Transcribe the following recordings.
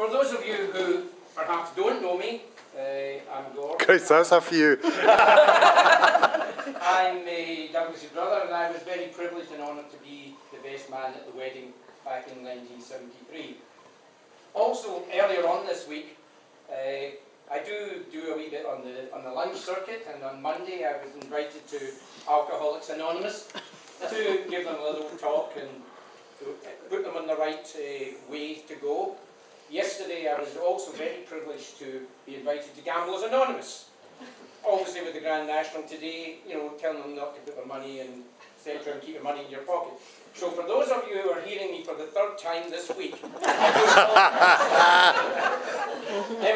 For those of you who perhaps don't know me, I'm Gordon. Christ, that's a few. I'm Douglas's brother, and I was very privileged and honoured to be the best man at the wedding back in 1973. Also, earlier on this week, I do a wee bit on the lunch circuit, and on Monday I was invited to Alcoholics Anonymous to give them a little talk and to put them on the right way to go. Yesterday I was also very privileged to be invited to Gamblers Anonymous. Obviously with the Grand National today, you know, telling them not to put their money in, etc., and keep your money in your pocket. So for those of you who are hearing me for the third time this week, and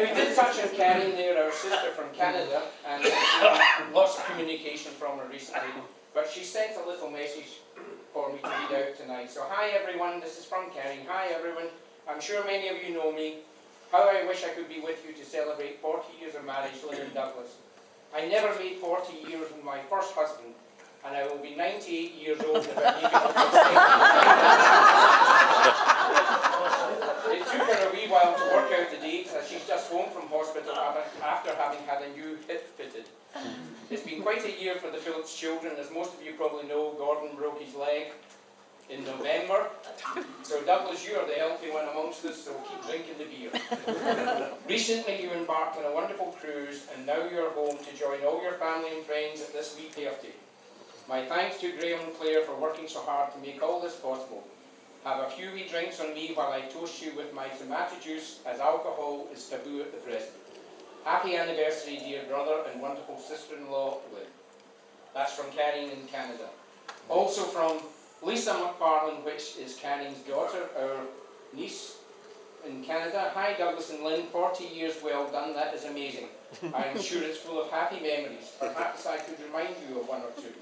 we did touch on Karen there, our sister from Canada, and lots of communication from her recently, but she sent a little message for me to read out tonight. So hi everyone, this is from Karen. Hi everyone, I'm sure many of you know me. How I wish I could be with you to celebrate 40 years of marriage, Lynn and Douglas. I never made 40 years with my first husband, and I will be 98 years old if I make it up to 70. It took her a wee while to work out the dates, as she's just home from hospital after having had a new hip fitted. It's been quite a year for the Phillips children. As most of you probably know, Gordon broke his leg in November. So Douglas, you are the healthy one amongst us, so keep drinking the beer. Recently you embarked on a wonderful cruise, and now you're home to join all your family and friends at this wee party. My thanks to Graham and Claire for working so hard to make all this possible. Have a few wee drinks on me while I toast you with my tomato juice, as alcohol is taboo at the present. Happy anniversary, dear brother and wonderful sister-in-law, Lynn. That's from Karen in Canada. Also from Lisa McFarlane, which is Karen's daughter, our niece in Canada. Hi Douglas and Lynn, 40 years well done, that is amazing. I am sure it's full of happy memories. Perhaps I could remind you of one or two.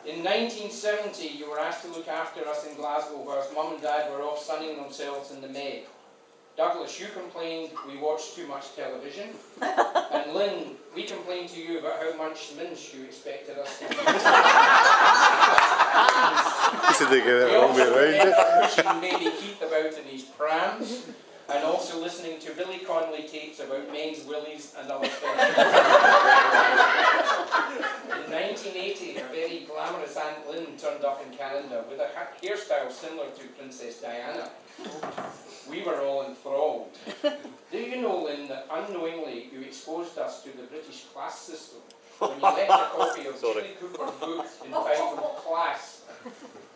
In 1970, you were asked to look after us in Glasgow whilst Mum and Dad were off sunning themselves in the May. Douglas, you complained we watched too much television. And Lynn, we complained to you about how much mince you expected us to use. We also remember pushing Baby Keith about in his prams, and also listening to Billy Connolly tapes about men's willies and other things. In 1980, a very glamorous Aunt Lynn turned up in Canada with a hairstyle similar to Princess Diana. We were all enthralled. Do you know, Lynn, that unknowingly you exposed us to the British class system when you left a copy of Julie Cooper's book entitled Class?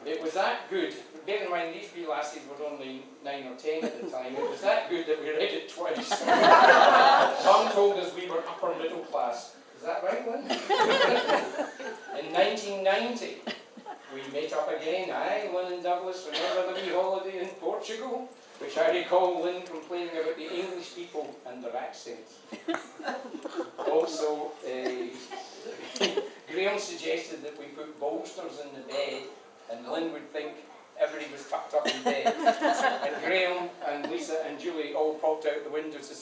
It was that good. Bear in mind, these wee lassies were only 9 or 10 at the time. It was that good that we read it twice. Mum told us we were upper middle class. Is that right, Lynn? In 1990, we met up again. I, Lynn and Douglas, remember the wee holiday in Portugal? Which I recall Lynn complaining about the English people and their accents. Also, Graham suggested that we put bolsters in the bed, and Lynn would think everybody was tucked up in bed. And Graham and Lisa and Julie all popped out the windows to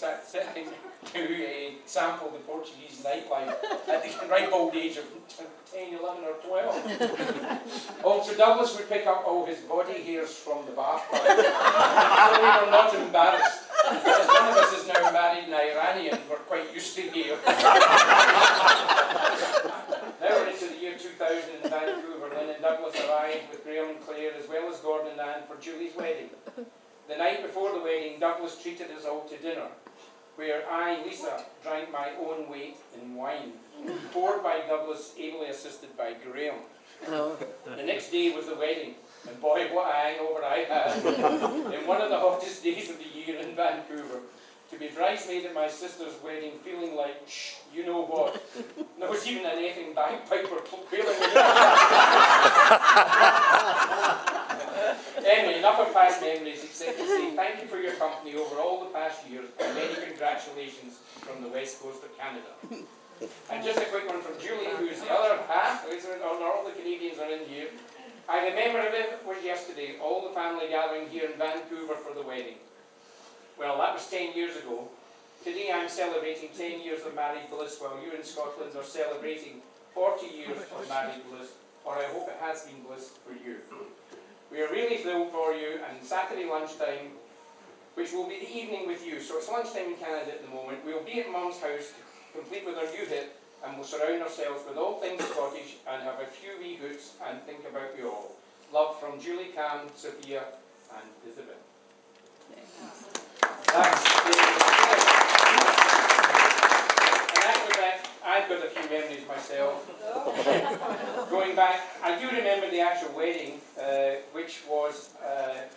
sample the Portuguese nightlife at the ripe old age of 10, 11 or 12. Also, Douglas would pick up all his body hairs from the bathtub. So we were not embarrassed. As one of us is now married an Iranian, we're quite used to hair. Now we're into the year 2000 in Vancouver. Lynn and Douglas arrived with Graham and Claire, as well as Gordon and Anne, for Julie's wedding. The night before the wedding, Douglas treated us all to dinner, where I, Lisa, drank my own weight in wine, poured by Douglas, ably assisted by Graham. The next day was the wedding, and boy, what a hangover I had. In one of the hottest days of the year in Vancouver, to be bridesmaid at my sister's wedding, feeling like, shh, you know what? There was even an effing bagpiper wailing in it. Anyway, enough of past memories, except to say thank you for your company over all the past years, and many congratulations from the west coast of Canada. And just a quick one from Julie, who's the other half, all the Canadians are in here. I remember it was yesterday, all the family gathering here in Vancouver for the wedding. Well, that was 10 years ago. Today I'm celebrating 10 years of married bliss, while you in Scotland are celebrating 40 years of married bliss, or I hope it has been bliss for you. We are really thrilled for you, and Saturday lunchtime which will be the evening with you. So it's lunchtime in Canada at the moment. We'll be at Mum's house, complete with our new hit, and we'll surround ourselves with all things Scottish and have a few wee hoots and think about you all. Love from Julie, Cam, Sophia, and Isabel. That's and after that, I've got a few memories myself. Going back, I do remember the actual wedding, which was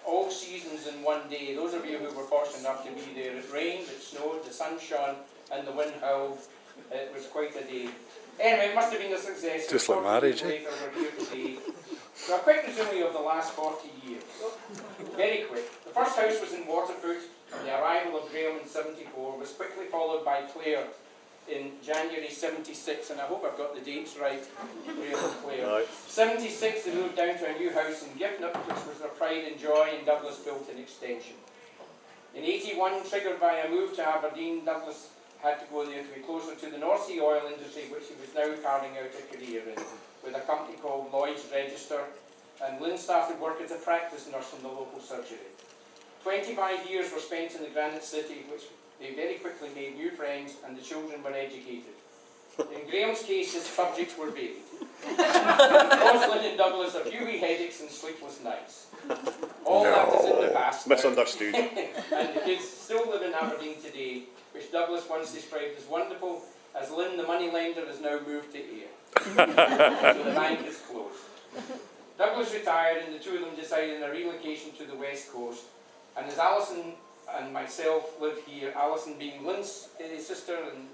all seasons in one day. Those of you who were fortunate enough to be there, it rained, it snowed, the sun shone, and the wind howled. It was quite a day. Anyway, it must have been a success. Just like marriage, eh? Later, we're here today. So a quick resume of the last 40 years. Very quick. The first house was in Waterford, and the arrival of Graham in 74 was quickly followed by Claire in January 76, and I hope I've got the dates right. Graham and Claire. Right. 76, they moved down to a new house in Giffnock, which was their pride and joy, and Douglas built an extension. In 81, triggered by a move to Aberdeen, Douglas had to go there to be closer to the North Sea oil industry, which he was now carving out a career in, with a company called Lloyd's Register, and Lynn started work as a practice nurse in the local surgery. 25 years were spent in the Granite City, which they very quickly made new friends, and the children were educated. In Graham's case, his subjects were varied. Rosalind and Douglas, a few wee headaches and sleepless nights. All that is in the past. Misunderstood. And the kids still live in Aberdeen today, which Douglas once described as wonderful, as Lynn, the money lender, has now moved to Ayr. So the bank is closed. Douglas retired, and the two of them decided on a relocation to the west coast. And as Alison and myself live here, Alison being Lynn's sister, and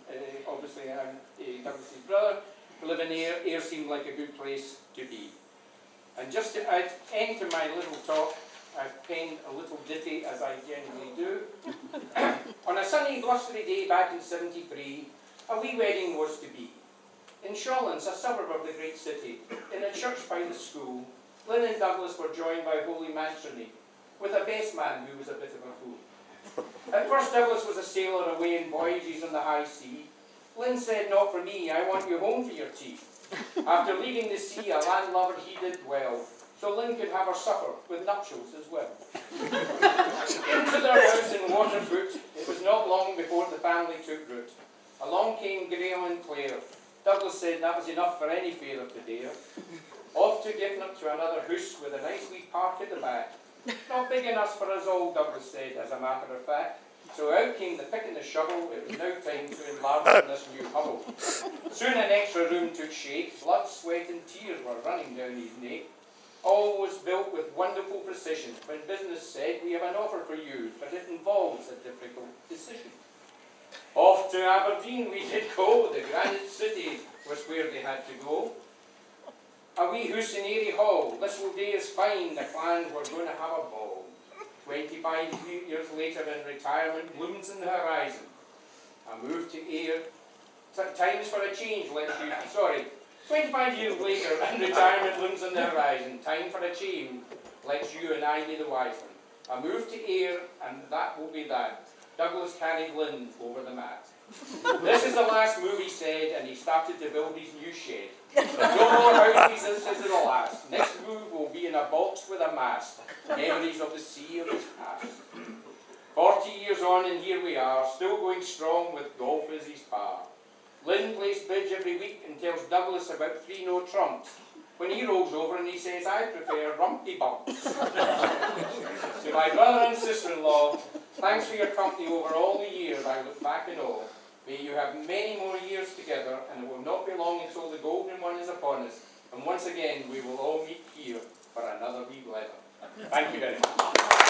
obviously I'm Douglas's brother, we live in Ayr. Ayr seemed like a good place to be. And just to end to my little talk, I've penned a little ditty, as I generally do. On a sunny, blustery day back in 73, a wee wedding was to be. In Shawlands, a suburb of the great city, in a church by the school, Lynn and Douglas were joined by holy matrimony, with a best man who was a bit of a fool. At first, Douglas was a sailor away in voyages on the high sea. Lynn said, "Not for me, I want you home for your tea." After leaving the sea, a landlubber he did well, so Lynn could have her supper with nuptials as well. Into their house in Waterford, it was not long before the family took root. Along came Graham and Claire. Douglas said that was enough for any fare of the day. Off to Giffnock to another house with a nice wee park at the back. Not big enough for us all, Douglas said, as a matter of fact. So out came the pick and the shovel. It was now time to enlarge on this new hovel. Soon an extra room took shape. Blood, sweat and tears were running down his neck. All was built with wonderful precision. When business said, "We have an offer for you, but it involves a difficult decision." Off to Aberdeen we did go. The Granite City was where they had to go. A wee house in Airy Hall. This will day is fine. The clan were going to have a ball. 25 years later in retirement looms in the horizon. A move to Ayr. Times for a change, let's you... Sorry. 25 years later in retirement looms in the horizon. Time for a change. Let's you and I be the wise one. A move to Ayr, and that will be that. Douglas carried Lynn over the mat. This is the last move, he said, and he started to build his new shed. No more houses, this is the last. Next move will be in a box with a mast. Memories of the sea of his past. 40 years on, and here we are, still going strong with golf as his par. Lynn plays bridge every week and tells Douglas about 3 no trumps. When he rolls over and he says, "I prefer rumpy bumps." To my brother and sister-in-law, thanks for your company over all the years I look back in awe. May you have many more years together, and it will not be long until the golden one is upon us, and once again we will all meet here for another wee blether. Thank you very much.